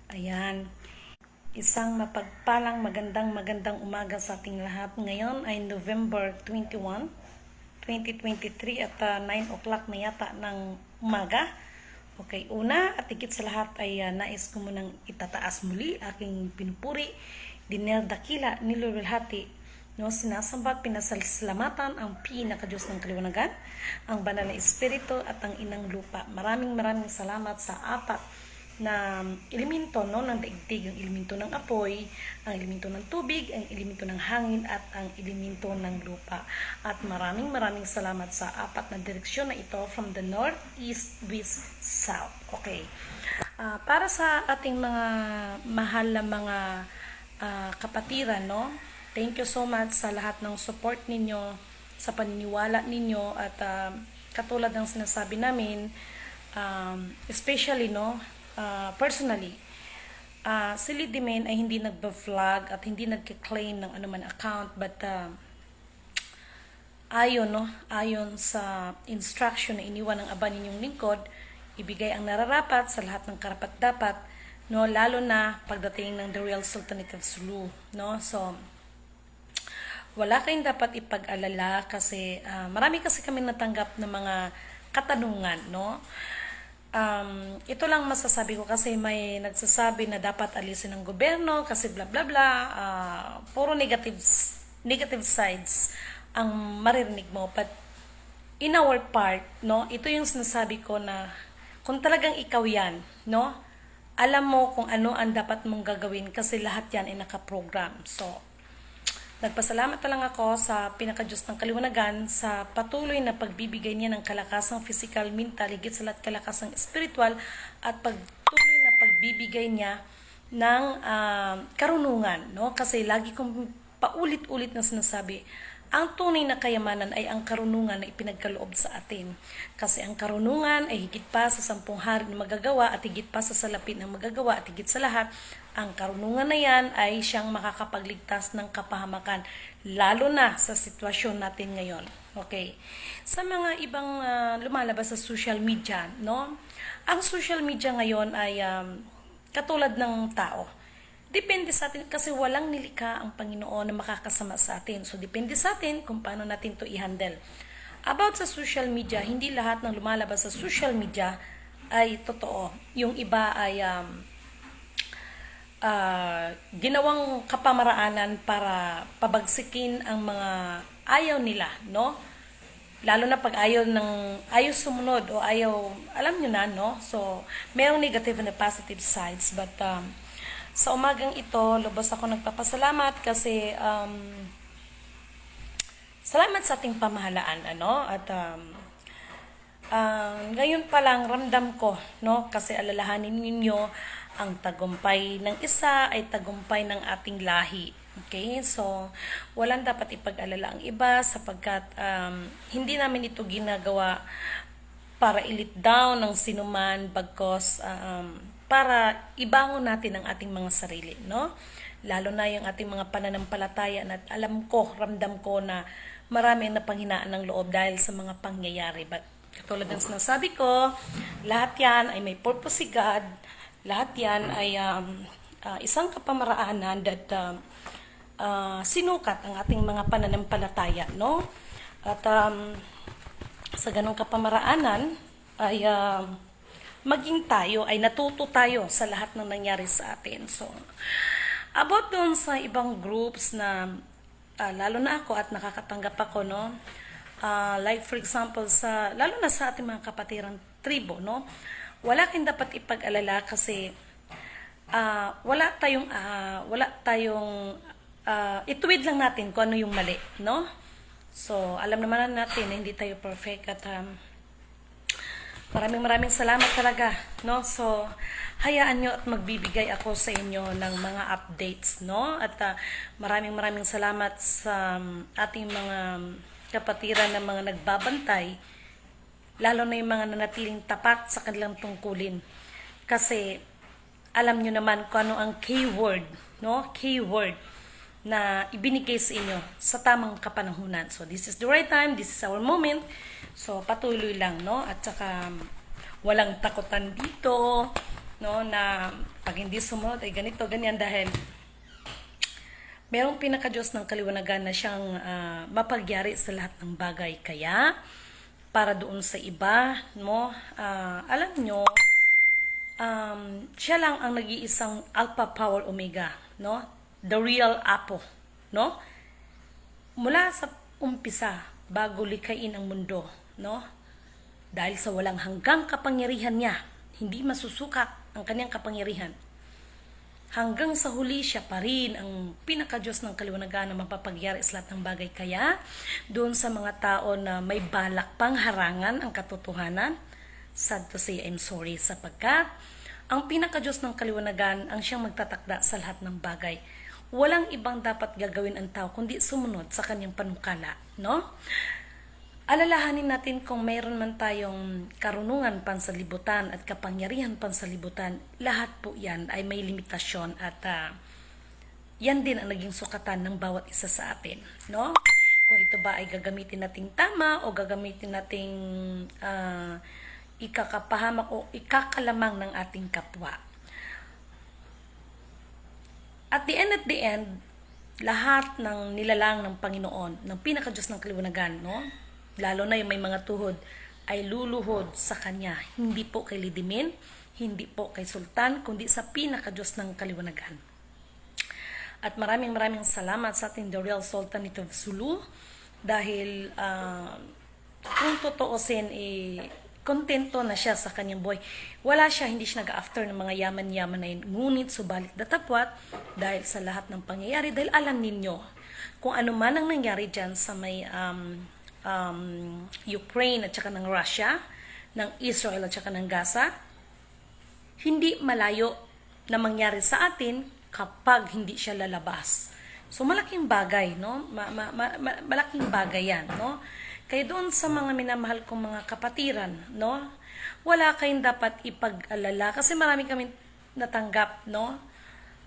Ayan. Isang mapagpalang magandang umaga sa ating lahat. Ngayon ay November 21, 2023 at 9 o'clock na yata ng umaga. Okay, una at higit sa lahat ay nais ko munang itataas muli aking pinupuri, dinerdakila, nilululhati, no, sinasamba at pinasalamatan ang pinakadiyos ng kaliwanagan, ang banal na espiritu at ang inang lupa. Maraming salamat sa apat na elemento, no, ng daigdig, ang elemento ng apoy, ang elemento ng tubig, ang elemento ng hangin at ang elemento ng lupa. At maraming salamat sa apat na direksyon na ito from the north, east, west, south. Okay. Para sa ating mga mahal na mga kapatiran, no, thank you so much sa lahat ng support ninyo, sa paniniwala ninyo at katulad ng sinasabi namin, especially, no, personally, si Lidimen ay hindi nagba-vlog at hindi nagka-claim ng anuman account, but ayon sa instruction na iniwan ng aba ninyong lingkod, ibigay ang nararapat sa lahat ng karapat-dapat, no, lalo na pagdating ng The Real Sultanate of Sulu, no. So wala kayong dapat ipag-alala kasi marami kasi kami natanggap ng mga katanungan, no. Ito lang masasabi ko kasi may nagsasabi na dapat alisin ng gobyerno kasi bla bla bla, puro negative sides ang maririnig mo. But in our part, no, ito yung sinasabi ko na kung talagang ikaw yan, no, alam mo kung ano ang dapat mong gagawin kasi lahat yan ay nakaprogram. So nagpasalamat na lang ako sa pinakadiyos ng kaliwanagan sa patuloy na pagbibigay niya ng kalakasang physical, mental, higit sa lahat kalakasang spiritual at patuloy na pagbibigay niya ng karunungan, no? Kasi lagi kong paulit-ulit na sinasabi, ang tunay na kayamanan ay ang karunungan na ipinagkaloob sa atin. Kasi ang karunungan ay higit pa sa 10 hari na magagawa at higit pa sa salapi ng magagawa at higit sa lahat, ang karunungan na yan ay siyang makakapagligtas ng kapahamakan, lalo na sa sitwasyon natin ngayon. Okay. Sa mga ibang lumalabas sa social media, no? Ang social media ngayon ay katulad ng tao. Depende sa atin kasi walang nilikha ang Panginoon na makakasama sa atin. So, depende sa atin kung paano natin to i-handle. About sa social media, hindi lahat ng lumalabas sa social media ay totoo. Yung iba ay ginawang kapamaraanan para pabagsikin ang mga ayaw nila, no? Lalo na pag ayaw sumunod o ayaw, alam nyo na, no? So, merong negative and positive sides, but sa umagang ito, lubos ako nagpapasalamat kasi salamat sa ating pamahalaan, ano? At ngayon pa lang ramdam ko, no? Kasi alalahanin ninyo, ang tagumpay ng isa ay tagumpay ng ating lahi. Okay? So, walang dapat ipag-alala ang iba sapagkat hindi namin ito ginagawa para i-let down ng sinuman, bagkos para ibangon natin ang ating mga sarili, no? Lalo na yung ating mga pananampalataya na alam ko, ramdam ko na marami ang napanghinaan ng loob dahil sa mga pangyayari. But katulad ng sinasabi ko, lahat yan ay may purpose si God, lahat yan ay isang kapamaraanan that sinukat ang ating mga pananampalataya, no? At sa ganong kapamaraanan ay maging tayo ay natuto tayo sa lahat ng nangyari sa atin. So, about doon sa ibang groups na lalo na ako at nakakatanggap ako, no? Like for example, lalo na sa ating mga kapatirang tribo, no? Wala kayong dapat ipag-alala kasi wala tayong ituwid lang natin kung ano yung mali, no? So, alam naman natin na hindi tayo perfect at maraming salamat talaga, no? So, hayaan nyo at magbibigay ako sa inyo ng mga updates, no? At maraming salamat sa ating mga kapatiran na mga nagbabantay, lalo na yung mga nanatiling tapat sa kanilang tungkulin. Kasi, alam nyo naman kung ano ang keyword, no? Keyword na ibinigay sa inyo sa tamang kapanahunan. So, this is the right time, this is our moment. So, patuloy lang, no? At saka, walang takutan dito, no? Na pag pag hindi sumunod ay ganito, ganyan dahil merong pinaka-Diyos ng kaliwanagan na siyang mapagyari sa lahat ng bagay. Kaya, para doon sa iba, no, alam nyo, siya lang ang nag-iisang Alpha Power Omega, no? The real Apo, no? Mula sa umpisa, bago likhain ang mundo, no? Dahil sa walang hanggang kapangyarihan niya, hindi masusukat ang kanyang kapangyarihan. Hanggang sa huli siya pa rin ang pinaka-Diyos ng kaliwanagan na mapapagyari sa lahat ng bagay. Kaya, doon sa mga tao na may balak pang harangan ang katotohanan, sad to say, I'm sorry, sapagkat ang pinaka-Diyos ng kaliwanagan ang siyang magtatakda sa lahat ng bagay. Walang ibang dapat gagawin ang tao kundi sumunod sa kanyang panukala, no? Alalahanin natin kung mayroon man tayong karunungan pansalibutan at kapangyarihan pansalibutan, lahat po yan ay may limitasyon at yan din ang naging sukatan ng bawat isa sa atin, no? Kung ito ba ay gagamitin nating tama o gagamitin nating ikakapahamak o ikakalamang ng ating kapwa. At the end, lahat ng nilalang ng Panginoon, ng pinaka-Diyos ng kaliwanagan, no? Lalo na yung may mga tuhod, ay luluhod sa Kanya. Hindi po kay Lidimin, hindi po kay Sultan, kundi sa pinaka-Diyos ng kaliwanagan. At maraming salamat sa ating The Real Sultanate of Sulu dahil kung totoosin, kontento na siya sa kanyang buhay. Wala siya, hindi siya nag-after ng mga yaman-yaman na yun. Ngunit, subalit datapwat, dahil sa lahat ng pangyayari, dahil alam ninyo, kung ano man ang nangyari dyan sa may Ukraine at saka ng Russia, ng Israel at saka ng Gaza, hindi malayo na mangyari sa atin kapag hindi siya lalabas. So malaking bagay, no? Malaking bagay yan, no? Kaya doon sa mga minamahal kong mga kapatiran, no? Wala kayong dapat ipag-alala kasi marami kaming natanggap, no?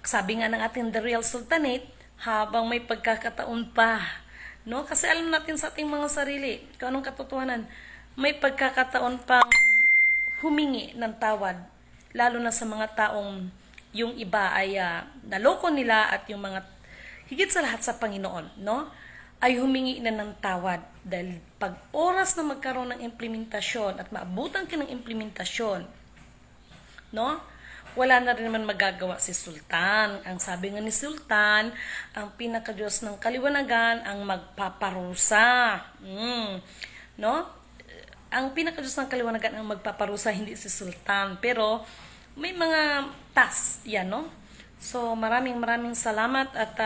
Sabi nga ng ating The Real Sultanate, habang may pagkakataon pa, no? Kasi alam natin sa ating mga sarili, kung anong katotohanan, may pagkakataon pang humingi ng tawad, lalo na sa mga taong yung iba ay naloko nila at yung mga higit sa lahat sa Panginoon, no? Ay humingi na ng tawad dahil pag oras na magkaroon ng implementasyon at maabutan ka ng implementasyon, no? Wala na rin naman magagawa si Sultan. Ang sabi nga ni Sultan, ang pinaka-Diyos ng kaliwanagan ang magpaparusa. No? Ang pinaka-Diyos ng kaliwanagan ang magpaparusa, hindi si Sultan. Pero may mga task yan, no? So maraming salamat at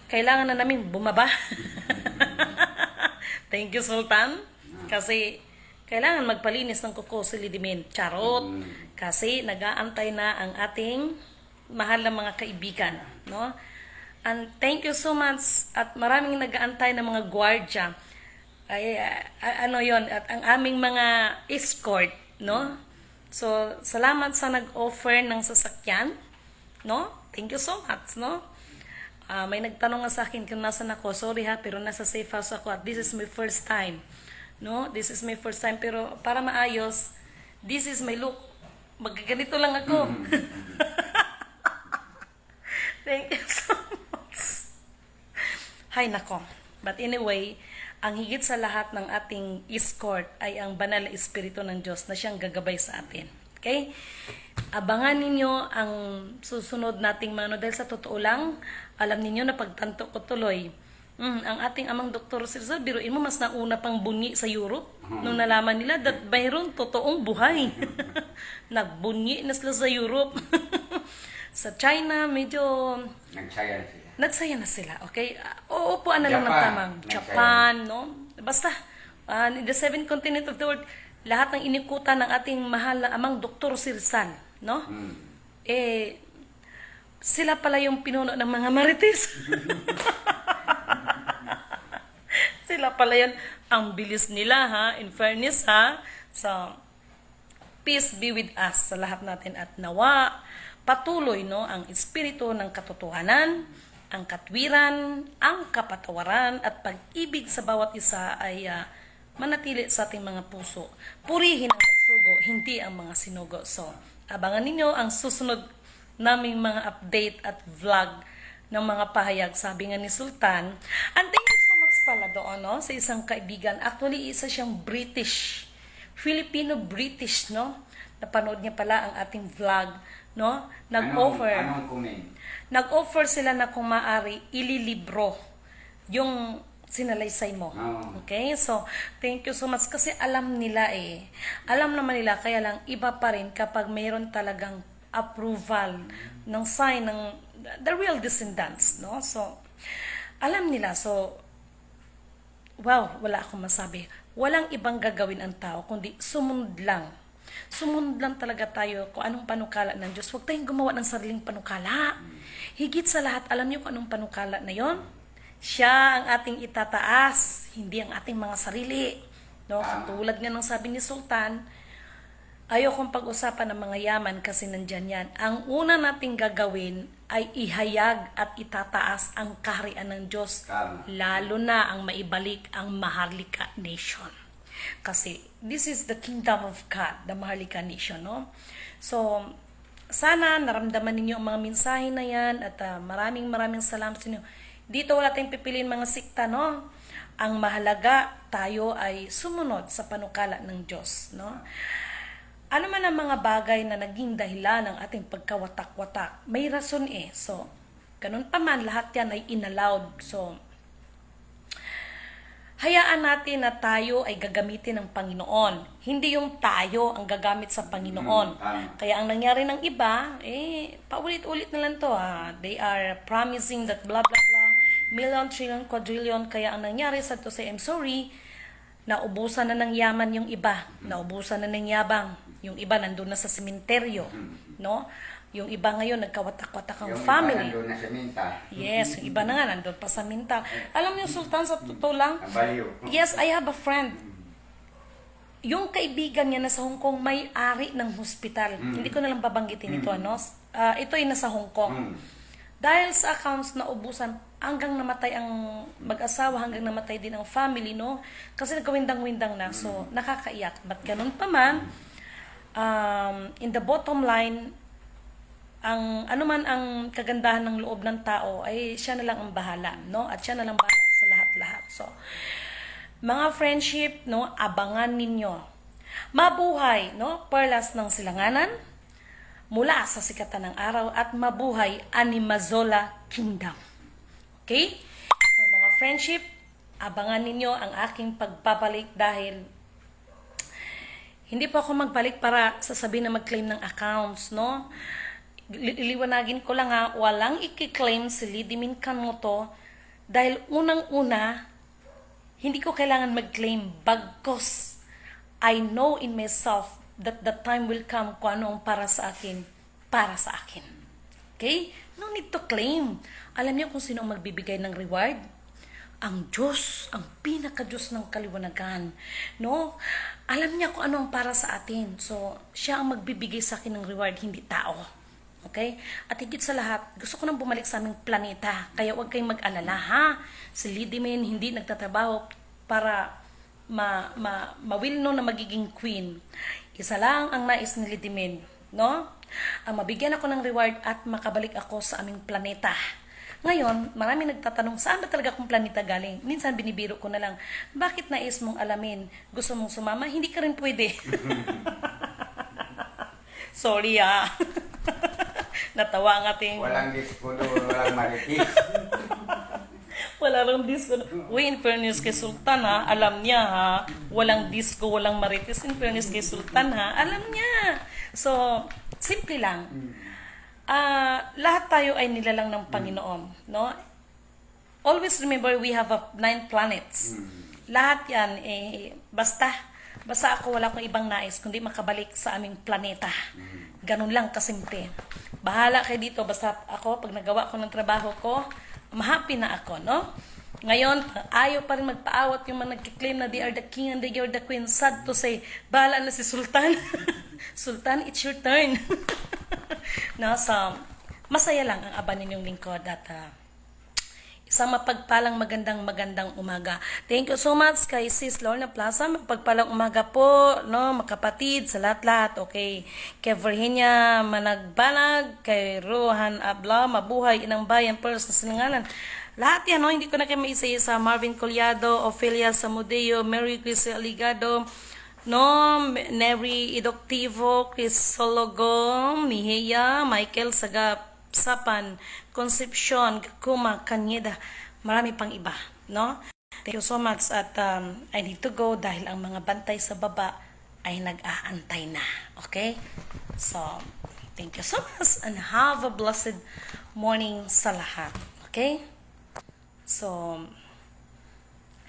kailangan na namin bumaba. Thank you, Sultan. Kasi kailangan magpalinis ng kuko si Lidimin. Charot. Kasi nag-aantay na ang ating mahal na mga kaibigan, no? And thank you so much at maraming nag-aantay na mga gwardiya. Ay ano 'yon at ang aming mga escort, no? So salamat sa nag-offer ng sasakyan, no? Thank you so much, no? May nagtanong nga sa akin kung nasan ako. Sorry ha, pero nasa safe house ako at this is my first time. No, this is my first time pero para maayos, this is my look. Magganito lang ako. Thank you so much. Hay nako. But anyway, ang higit sa lahat ng ating escort ay ang banal na espiritu ng Diyos na siyang gagabay sa atin. Okay? Abangan ninyo ang susunod nating mga dahil sa totoo lang, alam ninyo na pagtanto ko tuloy. Ang ating amang Dr. Rizal, biruin mo, mas nauna pang bunyi sa Europe nung nalaman nila that mayroon totoong buhay. Nagbunyi na sila sa Europe. Sa China, medyo nagsaya na sila. Okay? Uupuan na lang ng tamang. Japan, no? Basta, in the 7th continent of the world, lahat ng inikutan ng ating mahal na amang Dr. Rizal, no? Sila pala yung pinuno ng mga marites. Sila pala yan. Ang bilis nila, ha? In fairness, ha? So, peace be with us sa lahat natin at nawa patuloy, no, ang espiritu ng katotohanan, ang katwiran, ang kapatawaran at pag-ibig sa bawat isa ay manatili sa ating mga puso. Purihin ang nagsugo, hindi ang mga sinugo. So, abangan ninyo ang susunod naming mga update at vlog ng mga pahayag. Sabi nga ni Sultan, and thank you so much pala doon, no, sa isang kaibigan. Actually, isa siyang British, Filipino-British, no? Napanood niya pala ang ating vlog, no? Nag-offer. Anong comment? Nag-offer sila na kung maaari, ililibro yung sinalaysay mo. Oh. Okay? So, thank you so much. Kasi alam nila Alam naman nila, kaya lang iba pa rin kapag mayroon talagang approval ng sign ng the real descendants, no? So, alam nila. So, wow, wala akong masabi. Walang ibang gagawin ang tao, kundi sumunod lang. Sumunod lang talaga tayo kung anong panukala ng Diyos. Huwag tayong gumawa ng sariling panukala. Higit sa lahat, alam niyo kung anong panukala na yon? Siya ang ating itataas, hindi ang ating mga sarili. No? Tulad nga ng sabi ni Sultan, ayaw kong pag-usapan ng mga yaman kasi nandyan yan. Ang una nating gagawin ay ihayag at itataas ang kaharian ng Diyos. Lalo na ang maibalik ang Maharlika Nation. Kasi this is the kingdom of God, the Maharlika Nation, no? So, sana naramdaman ninyo ang mga mensahe na yan at maraming salamat sa inyo. Dito wala tayong pipiliin mga sikta, no? Ang mahalaga, tayo ay sumunod sa panukala ng Diyos, no? Ano man ang mga bagay na naging dahilan ng ating pagkawatak-watak, may rason So, ganun pa man, lahat yan ay inallowed. So, hayaan natin na tayo ay gagamitin ng Panginoon. Hindi yung tayo ang gagamit sa Panginoon. Kaya ang nangyari ng iba, paulit-ulit na lang to. They are promising that blah, blah, blah, million, trillion, quadrillion. Kaya ang nangyari sa to say, I'm sorry, naubusan na ng yaman yung iba. Naubusan na ng yabang. Yung iba nandun na sa sementeryo, no? Yung iba ngayon nagkawatak-watak ang family. Yung iba nandun na sa minta. Yes, yung iba na nga nandun pa sa minta. Alam niyo, Sultan, sa totoo lang, yes, I have a friend. Yung kaibigan niya nasa Hong Kong, may-ari ng hospital. Hindi ko na lang babanggitin ito, ano? Ito ay nasa Hong Kong. Dahil sa accounts na ubusan, hanggang namatay ang mag-asawa, hanggang namatay din ang family, no? Kasi nagkawindang-windang na. So, nakakaiyak. But ganun pa man, in the bottom line, ang anuman ang kagandahan ng loob ng tao ay siya na lang ang bahala, no? At siya na lang bahala sa lahat-lahat. So, mga friendship, no, abangan ninyo. Mabuhay, no, Perlas ng Silanganan, mula sa sikatan ng araw, at mabuhay Animazola Kingdom. Okay? So, mga friendship, abangan ninyo ang aking pagpapalik dahil hindi pa ako magbalik para sasabihin na mag-claim ng accounts, no? Iliwanagin ko lang walang i-claim si Lidimin Kanuto dahil unang-una, hindi ko kailangan mag-claim bagkos I know in myself that the time will come kung ano ang para sa akin. Okay? No need to claim. Alam niyo kung sino ang magbibigay ng reward? Ang Diyos, ang pinaka-Diyos ng kaliwanagan. No? Alam niya kung ano ang para sa atin. So, siya ang magbibigay sa akin ng reward, hindi tao. Okay? At higit sa lahat, gusto ko nang bumalik sa aming planeta. Kaya huwag kayong mag-alala, ha? Si Lidimin hindi nagtatrabaho para mawilno na magiging queen. Isa lang ang nais ni Lidimin, no? Ang mabigyan ako ng reward at makabalik ako sa aming planeta. Ngayon, marami nagtatanong, saan ba talaga akong planeta galing? Minsan binibiro ko na lang, bakit nais mong alamin? Gusto mong sumama? Hindi ka rin pwede. Sorry Natawa ang ating... Walang disco doon, walang maritis. Wala lang disco. Uy, in fairness kay Sultan alam niya walang disco, walang maritis. In fairness kay Sultan alam niya. So, simple lang. Lahat tayo ay nilalang ng Panginoon, no? Always remember we have 9 planets. Lahat yan basta ako wala akong ibang nais kundi makabalik sa aming planeta. Ganun lang kasimple. Bahala kayo dito basta ako pag nagawa ko ng trabaho ko, mahappy na ako, no? Ngayon, ayaw pa rin magpaawat yung mga nagkiklaim na they are the king and they are the queen. Sad to say, bahala na si Sultan. Sultan, it's your turn. No, so, masaya lang ang aba ninyong lingkod at Isang mapagpalang magandang umaga. Thank you so much kay Sis Lorna Plaza. Mapagpalang umaga po, no, makapatid sa lahat-lahat. Okay. Kay Virginia Managbanag, kay Rohan Abla, mabuhay inang bayan, Pearls na sinanganan. Lahat yan, no, hindi ko na kayo maisa-isa. Marvin Collado, Ophelia Samudeo, Mary Chris Aligado, no, Neri Idoctivo, Chris Sologom, Mihia, Michael Sapan, Concepcion, Kuma, Kanyeda, marami pang iba, no? Thank you so much at I need to go dahil ang mga bantay sa baba ay nag-aantay na, okay? So, thank you so much and have a blessed morning sa lahat, okay? So,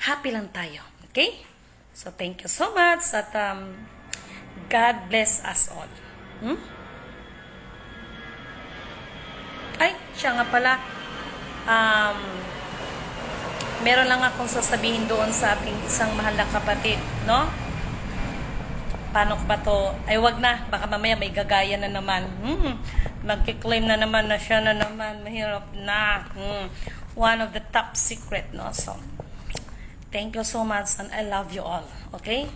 happy lang tayo, okay? So, thank you so much at God bless us all. Ay, siya nga pala, meron lang akong sasabihin doon sa ating isang mahal na kapatid, no? Paano ko ba to? Ay, wag na. Baka mamaya may gagaya na naman. Magkiklaim na naman na siya na naman. Mahirap na. One of the top secret, no? So, thank you so much and I love you all. Okay?